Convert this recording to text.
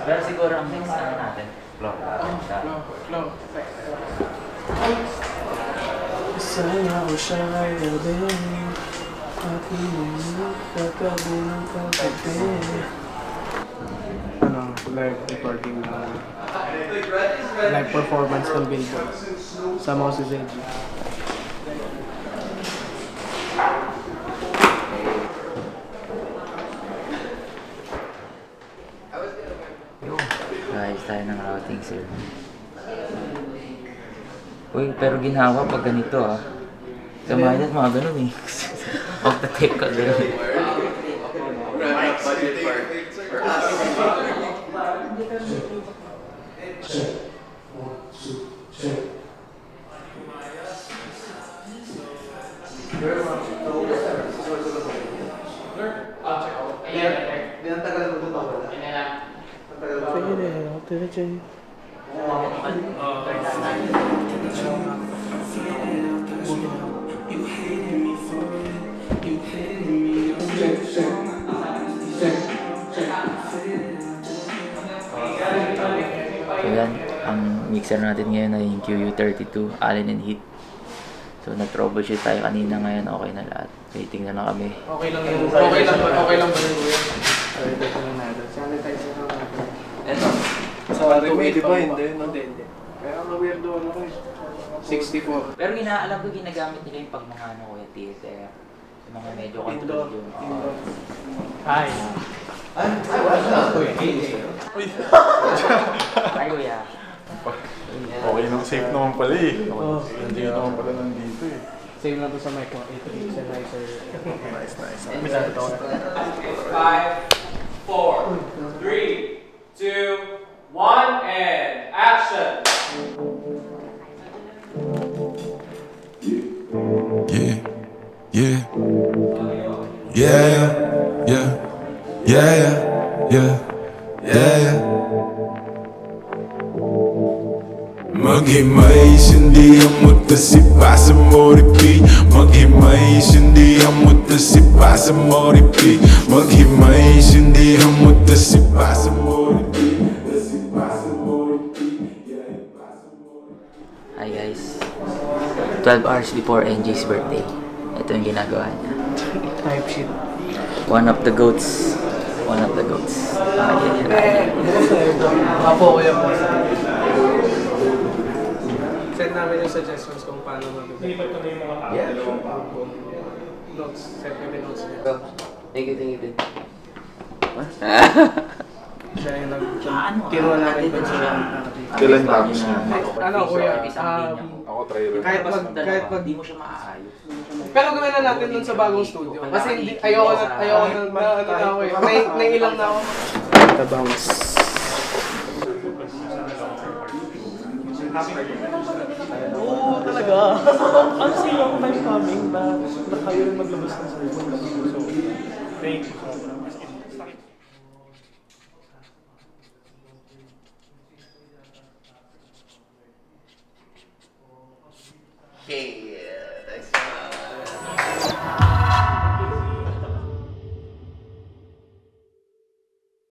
Pero siguro ang next ano natin, flow. Flow. Saya ko siya ngayon din. At kagabi ng kagabi. Live recording na live performance ng Billboard sa Moses AG. Guys, tayo ng routing sir. Uy, pero ginawa pag ganito ah. Sa mga mga ganun eh. Off the tape ka ganun. So yan, ang mixer natin ngayon ay yung QU32 Allen and Heath. So nag-troubleshoot tayo kanina, ngayon okay na lahat. Waiting na lang kami. Okay lang yun. Okay lang ba rin ko yan? Sanitize na lang natin. Eto. Sa 280 ba? Hindi. Kaya ma-weirdo ano ko eh. 64. Pero alam ko ginagamit nila yung pag mga ano kuya, theater. Yung mga medyo control yung... Hi. Ay, kuya. Okay lang, safe naman pala eh. Hindi naman pala nandito eh. same lang to sa mic mo. 8 sennheiser. Nice. 5, 4, 3, 2, 1, and action! Maghimay, hindi ang mutasipa sa moripi. Maghimay, hindi ang mutasipa sa moripi. Maghimay, hindi ang mutasipa sa moripi. Hi guys. 12 hours before NJ's birthday. Ito yung ginagawa niya. Type shit. One of the goats. Yan. Apo ko yan po. Send namin yung suggestions kung paano mabibigay. Yeah. Notes. Send kami notes niya. Thank you. Siya yung kinuha namin dun sa... Kailan tapos niya? Ano kuya? Ako try rin. Kahit pag... Di mo siya maaayos. Pero gawin na natin dun sa bagong studio. Kasi hindi, ayoko na ako eh. Nailang na ako. Bounce. Oo, talaga. Ang silang time coming na kayo rin maglabas ng sarili. So, thank you. Okay.